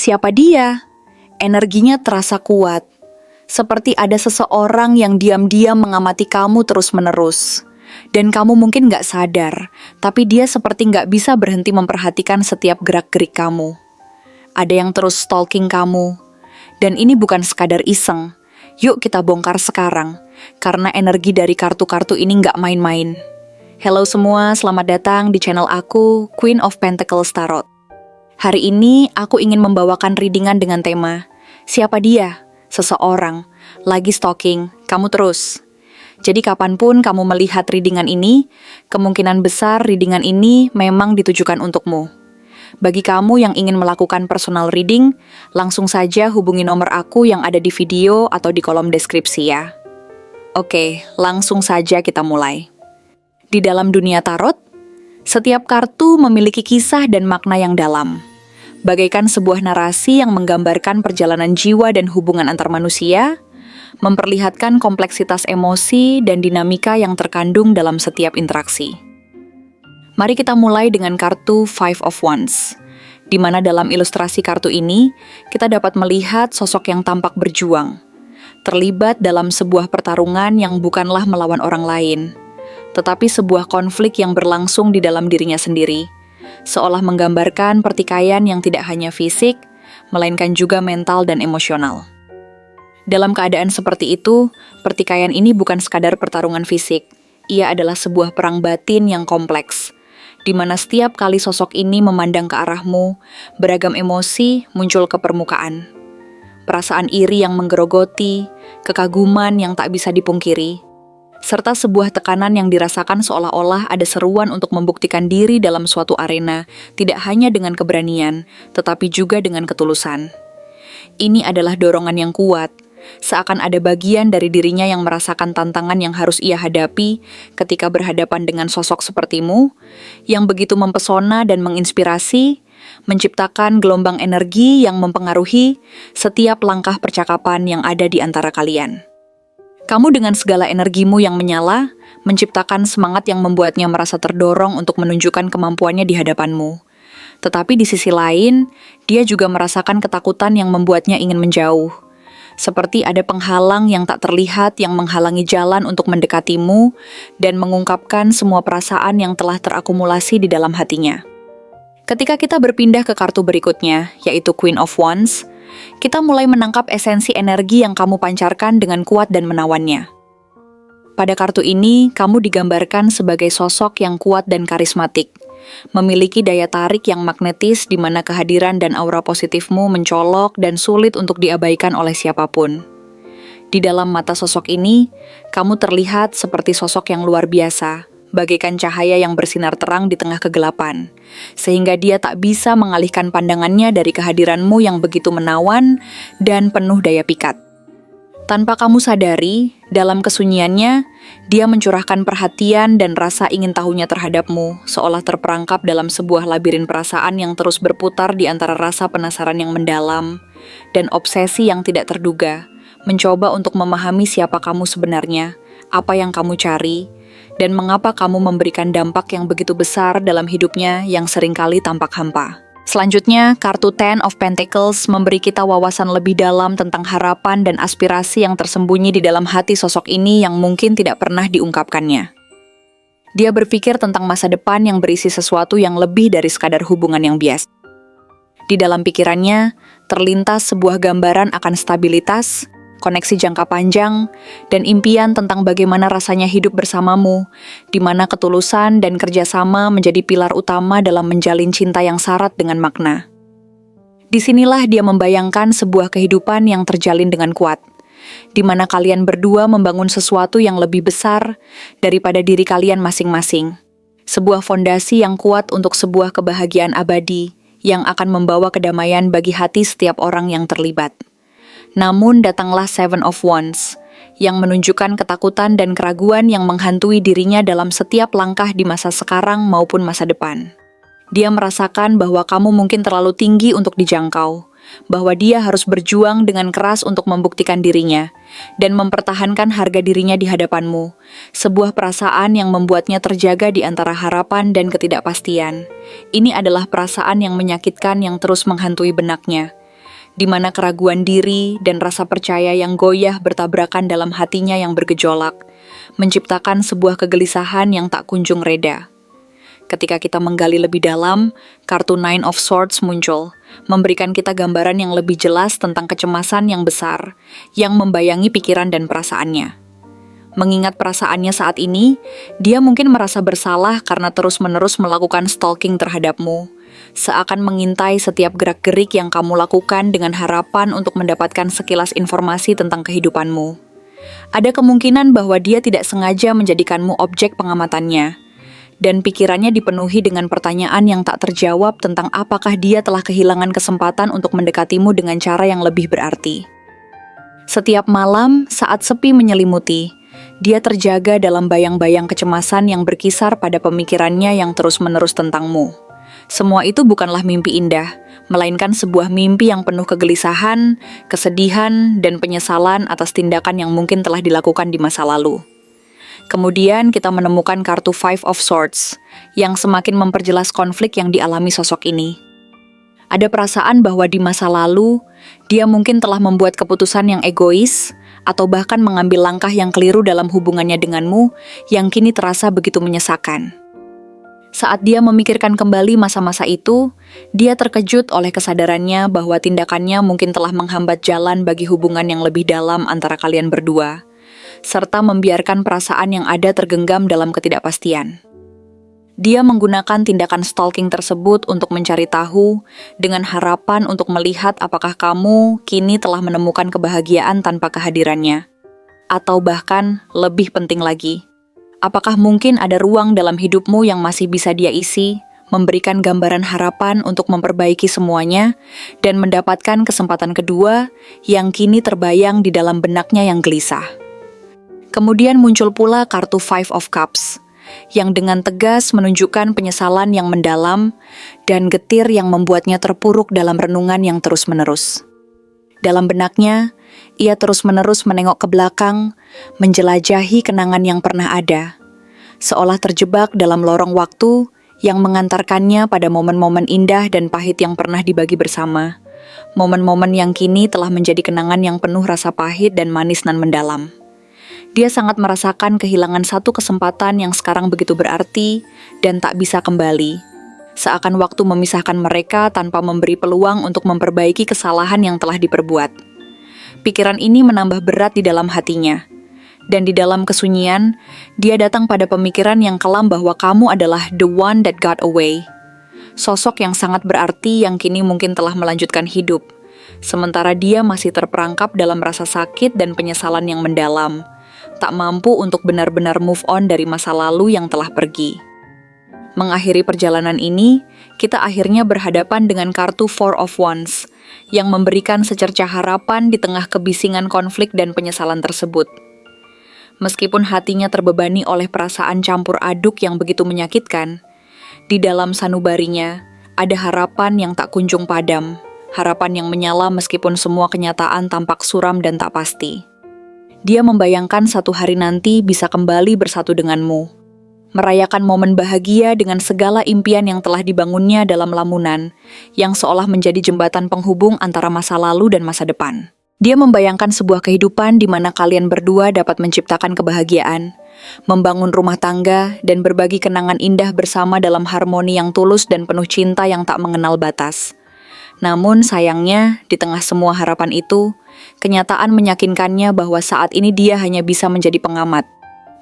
Siapa dia? Energinya terasa kuat, seperti ada seseorang yang diam-diam mengamati kamu terus-menerus. Dan kamu mungkin gak sadar, tapi dia seperti gak bisa berhenti memperhatikan setiap gerak-gerik kamu. Ada yang terus stalking kamu, dan ini bukan sekadar iseng. Yuk kita bongkar sekarang, karena energi dari kartu-kartu ini gak main-main. Hello semua, selamat datang di channel aku, Queen of Pentacles Tarot. Hari ini aku ingin membawakan readingan dengan tema, siapa dia? Seseorang, lagi stalking, kamu terus. Jadi kapanpun kamu melihat readingan ini, kemungkinan besar readingan ini memang ditujukan untukmu. Bagi kamu yang ingin melakukan personal reading, langsung saja hubungi nomor aku yang ada di video atau di kolom deskripsi ya. Oke, langsung saja kita mulai. Di dalam dunia tarot, setiap kartu memiliki kisah dan makna yang dalam. Bagaikan sebuah narasi yang menggambarkan perjalanan jiwa dan hubungan antar manusia, memperlihatkan kompleksitas emosi dan dinamika yang terkandung dalam setiap interaksi. Mari kita mulai dengan kartu Five of Wands, di mana dalam ilustrasi kartu ini, kita dapat melihat sosok yang tampak berjuang, terlibat dalam sebuah pertarungan yang bukanlah melawan orang lain, tetapi sebuah konflik yang berlangsung di dalam dirinya sendiri, seolah menggambarkan pertikaian yang tidak hanya fisik, melainkan juga mental dan emosional. Dalam keadaan seperti itu, pertikaian ini bukan sekadar pertarungan fisik. Ia adalah sebuah perang batin yang kompleks, di mana setiap kali sosok ini memandang ke arahmu, beragam emosi muncul ke permukaan. Perasaan iri yang menggerogoti, kekaguman yang tak bisa dipungkiri, serta sebuah tekanan yang dirasakan seolah-olah ada seruan untuk membuktikan diri dalam suatu arena, tidak hanya dengan keberanian, tetapi juga dengan ketulusan. Ini adalah dorongan yang kuat, seakan ada bagian dari dirinya yang merasakan tantangan yang harus ia hadapi ketika berhadapan dengan sosok sepertimu, yang begitu mempesona dan menginspirasi, menciptakan gelombang energi yang mempengaruhi setiap langkah percakapan yang ada di antara kalian. Kamu dengan segala energimu yang menyala, menciptakan semangat yang membuatnya merasa terdorong untuk menunjukkan kemampuannya di hadapanmu. Tetapi di sisi lain, dia juga merasakan ketakutan yang membuatnya ingin menjauh. Seperti ada penghalang yang tak terlihat yang menghalangi jalan untuk mendekatimu dan mengungkapkan semua perasaan yang telah terakumulasi di dalam hatinya. Ketika kita berpindah ke kartu berikutnya, yaitu Queen of Wands, kita mulai menangkap esensi energi yang kamu pancarkan dengan kuat dan menawannya. Pada kartu ini, kamu digambarkan sebagai sosok yang kuat dan karismatik, memiliki daya tarik yang magnetis di mana kehadiran dan aura positifmu mencolok dan sulit untuk diabaikan oleh siapapun. Di dalam mata sosok ini, kamu terlihat seperti sosok yang luar biasa, bagaikan cahaya yang bersinar terang di tengah kegelapan, sehingga dia tak bisa mengalihkan pandangannya dari kehadiranmu yang begitu menawan dan penuh daya pikat. Tanpa kamu sadari, dalam kesunyiannya, dia mencurahkan perhatian dan rasa ingin tahunya terhadapmu, seolah terperangkap dalam sebuah labirin perasaan yang terus berputar di antara rasa penasaran yang mendalam dan obsesi yang tidak terduga, mencoba untuk memahami siapa kamu sebenarnya, apa yang kamu cari, dan mengapa kamu memberikan dampak yang begitu besar dalam hidupnya yang seringkali tampak hampa. Selanjutnya, kartu Ten of Pentacles memberi kita wawasan lebih dalam tentang harapan dan aspirasi yang tersembunyi di dalam hati sosok ini yang mungkin tidak pernah diungkapkannya. Dia berpikir tentang masa depan yang berisi sesuatu yang lebih dari sekadar hubungan yang biasa. Di dalam pikirannya, terlintas sebuah gambaran akan stabilitas, koneksi jangka panjang, dan impian tentang bagaimana rasanya hidup bersamamu, di mana ketulusan dan kerjasama menjadi pilar utama dalam menjalin cinta yang syarat dengan makna. Disinilah dia membayangkan sebuah kehidupan yang terjalin dengan kuat, di mana kalian berdua membangun sesuatu yang lebih besar daripada diri kalian masing-masing. Sebuah fondasi yang kuat untuk sebuah kebahagiaan abadi yang akan membawa kedamaian bagi hati setiap orang yang terlibat. Namun datanglah Seven of Wands, yang menunjukkan ketakutan dan keraguan yang menghantui dirinya dalam setiap langkah di masa sekarang maupun masa depan. Dia merasakan bahwa kamu mungkin terlalu tinggi untuk dijangkau, bahwa dia harus berjuang dengan keras untuk membuktikan dirinya, dan mempertahankan harga dirinya di hadapanmu, sebuah perasaan yang membuatnya terjaga di antara harapan dan ketidakpastian. Ini adalah perasaan yang menyakitkan yang terus menghantui benaknya, di mana keraguan diri dan rasa percaya yang goyah bertabrakan dalam hatinya yang bergejolak, menciptakan sebuah kegelisahan yang tak kunjung reda. Ketika kita menggali lebih dalam, kartu Nine of Swords muncul, memberikan kita gambaran yang lebih jelas tentang kecemasan yang besar, yang membayangi pikiran dan perasaannya. Mengingat perasaannya saat ini, dia mungkin merasa bersalah karena terus-menerus melakukan stalking terhadapmu, seakan mengintai setiap gerak-gerik yang kamu lakukan dengan harapan untuk mendapatkan sekilas informasi tentang kehidupanmu. Ada kemungkinan bahwa dia tidak sengaja menjadikanmu objek pengamatannya, dan pikirannya dipenuhi dengan pertanyaan yang tak terjawab tentang apakah dia telah kehilangan kesempatan untuk mendekatimu dengan cara yang lebih berarti. Setiap malam, saat sepi menyelimuti, dia terjaga dalam bayang-bayang kecemasan yang berkisar pada pemikirannya yang terus-menerus tentangmu. Semua itu bukanlah mimpi indah, melainkan sebuah mimpi yang penuh kegelisahan, kesedihan, dan penyesalan atas tindakan yang mungkin telah dilakukan di masa lalu. Kemudian kita menemukan kartu Five of Swords, yang semakin memperjelas konflik yang dialami sosok ini. Ada perasaan bahwa di masa lalu, dia mungkin telah membuat keputusan yang egois, atau bahkan mengambil langkah yang keliru dalam hubungannya denganmu, yang kini terasa begitu menyesakan. Saat dia memikirkan kembali masa-masa itu, dia terkejut oleh kesadarannya bahwa tindakannya mungkin telah menghambat jalan bagi hubungan yang lebih dalam antara kalian berdua, serta membiarkan perasaan yang ada tergenggam dalam ketidakpastian. Dia menggunakan tindakan stalking tersebut untuk mencari tahu, dengan harapan untuk melihat apakah kamu kini telah menemukan kebahagiaan tanpa kehadirannya. Atau bahkan, lebih penting lagi, apakah mungkin ada ruang dalam hidupmu yang masih bisa dia isi, memberikan gambaran harapan untuk memperbaiki semuanya, dan mendapatkan kesempatan kedua yang kini terbayang di dalam benaknya yang gelisah. Kemudian muncul pula kartu Five of Cups, yang dengan tegas menunjukkan penyesalan yang mendalam dan getir yang membuatnya terpuruk dalam renungan yang terus-menerus. Dalam benaknya, ia terus-menerus menengok ke belakang, menjelajahi kenangan yang pernah ada, seolah terjebak dalam lorong waktu yang mengantarkannya pada momen-momen indah dan pahit yang pernah dibagi bersama, momen-momen yang kini telah menjadi kenangan yang penuh rasa pahit dan manis nan mendalam. Dia sangat merasakan kehilangan satu kesempatan yang sekarang begitu berarti dan tak bisa kembali. Seakan waktu memisahkan mereka tanpa memberi peluang untuk memperbaiki kesalahan yang telah diperbuat. Pikiran ini menambah berat di dalam hatinya. Dan di dalam kesunyian, dia datang pada pemikiran yang kelam bahwa kamu adalah the one that got away. Sosok yang sangat berarti yang kini mungkin telah melanjutkan hidup. Sementara dia masih terperangkap dalam rasa sakit dan penyesalan yang mendalam, tak mampu untuk benar-benar move on dari masa lalu yang telah pergi. Mengakhiri perjalanan ini, kita akhirnya berhadapan dengan kartu Four of Wands, yang memberikan secercah harapan di tengah kebisingan konflik dan penyesalan tersebut. Meskipun hatinya terbebani oleh perasaan campur aduk yang begitu menyakitkan, di dalam sanubarinya ada harapan yang tak kunjung padam, harapan yang menyala meskipun semua kenyataan tampak suram dan tak pasti. Dia membayangkan satu hari nanti bisa kembali bersatu denganmu, merayakan momen bahagia dengan segala impian yang telah dibangunnya dalam lamunan, yang seolah menjadi jembatan penghubung antara masa lalu dan masa depan. Dia membayangkan sebuah kehidupan di mana kalian berdua dapat menciptakan kebahagiaan, membangun rumah tangga, dan berbagi kenangan indah bersama dalam harmoni yang tulus dan penuh cinta yang tak mengenal batas. Namun sayangnya, di tengah semua harapan itu, kenyataan meyakinkannya bahwa saat ini dia hanya bisa menjadi pengamat,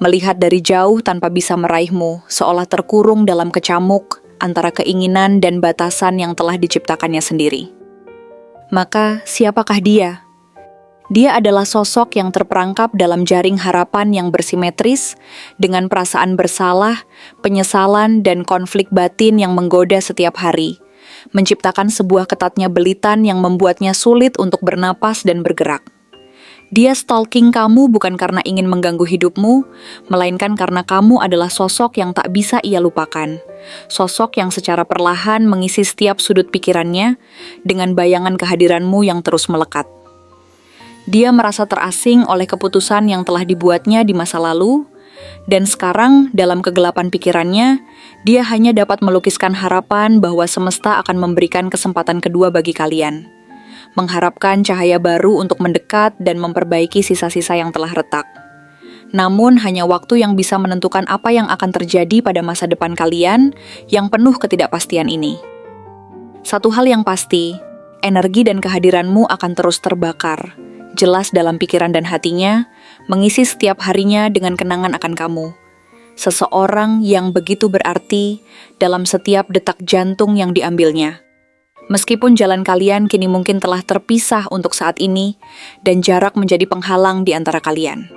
melihat dari jauh tanpa bisa meraihmu, seolah terkurung dalam kecamuk antara keinginan dan batasan yang telah diciptakannya sendiri. Maka, siapakah dia? Dia adalah sosok yang terperangkap dalam jaring harapan yang bersimetris, dengan perasaan bersalah, penyesalan, dan konflik batin yang menggoda setiap hari, menciptakan sebuah ketatnya belitan yang membuatnya sulit untuk bernapas dan bergerak. Dia stalking kamu bukan karena ingin mengganggu hidupmu, melainkan karena kamu adalah sosok yang tak bisa ia lupakan. Sosok yang secara perlahan mengisi setiap sudut pikirannya dengan bayangan kehadiranmu yang terus melekat. Dia merasa terasing oleh keputusan yang telah dibuatnya di masa lalu, dan sekarang dalam kegelapan pikirannya, dia hanya dapat melukiskan harapan bahwa semesta akan memberikan kesempatan kedua bagi kalian. mengharapkan cahaya baru untuk mendekat dan memperbaiki sisa-sisa yang telah retak. Namun hanya waktu yang bisa menentukan apa yang akan terjadi pada masa depan kalian yang penuh ketidakpastian ini. Satu hal yang pasti, energi dan kehadiranmu akan terus terbakar, jelas dalam pikiran dan hatinya, mengisi setiap harinya dengan kenangan akan kamu. Seseorang yang begitu berarti dalam setiap detak jantung yang diambilnya. Meskipun jalan kalian kini mungkin telah terpisah untuk saat ini, dan jarak menjadi penghalang di antara kalian.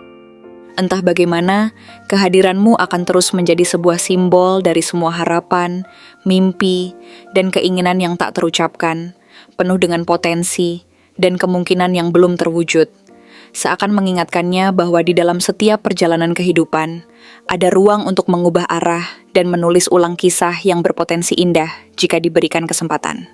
Entah bagaimana, kehadiranmu akan terus menjadi sebuah simbol dari semua harapan, mimpi, dan keinginan yang tak terucapkan, penuh dengan potensi dan kemungkinan yang belum terwujud. Seakan mengingatkannya bahwa di dalam setiap perjalanan kehidupan, ada ruang untuk mengubah arah dan menulis ulang kisah yang berpotensi indah jika diberikan kesempatan.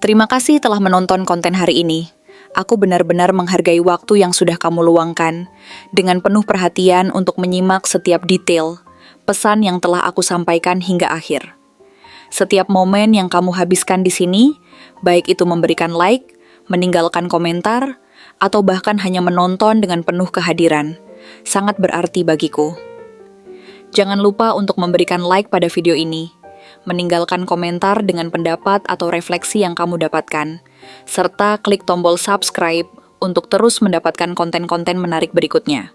Terima kasih telah menonton konten hari ini. Aku benar-benar menghargai waktu yang sudah kamu luangkan dengan penuh perhatian untuk menyimak setiap detail, pesan yang telah aku sampaikan hingga akhir. Setiap momen yang kamu habiskan di sini, baik itu memberikan like, meninggalkan komentar, atau bahkan hanya menonton dengan penuh kehadiran, sangat berarti bagiku. Jangan lupa untuk memberikan like pada video ini, meninggalkan komentar dengan pendapat atau refleksi yang kamu dapatkan, serta klik tombol subscribe untuk terus mendapatkan konten-konten menarik berikutnya.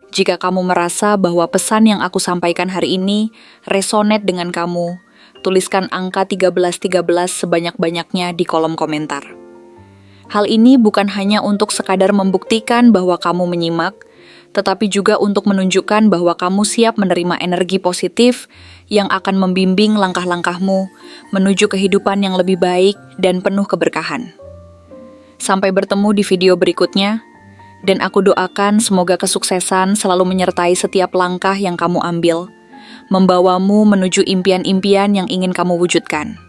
Jika kamu merasa bahwa pesan yang aku sampaikan hari ini resonate dengan kamu, tuliskan angka 1313 sebanyak-banyaknya di kolom komentar. Hal ini bukan hanya untuk sekadar membuktikan bahwa kamu menyimak, tetapi juga untuk menunjukkan bahwa kamu siap menerima energi positif yang akan membimbing langkah-langkahmu menuju kehidupan yang lebih baik dan penuh keberkahan. Sampai bertemu di video berikutnya, dan aku doakan semoga kesuksesan selalu menyertai setiap langkah yang kamu ambil, membawamu menuju impian-impian yang ingin kamu wujudkan.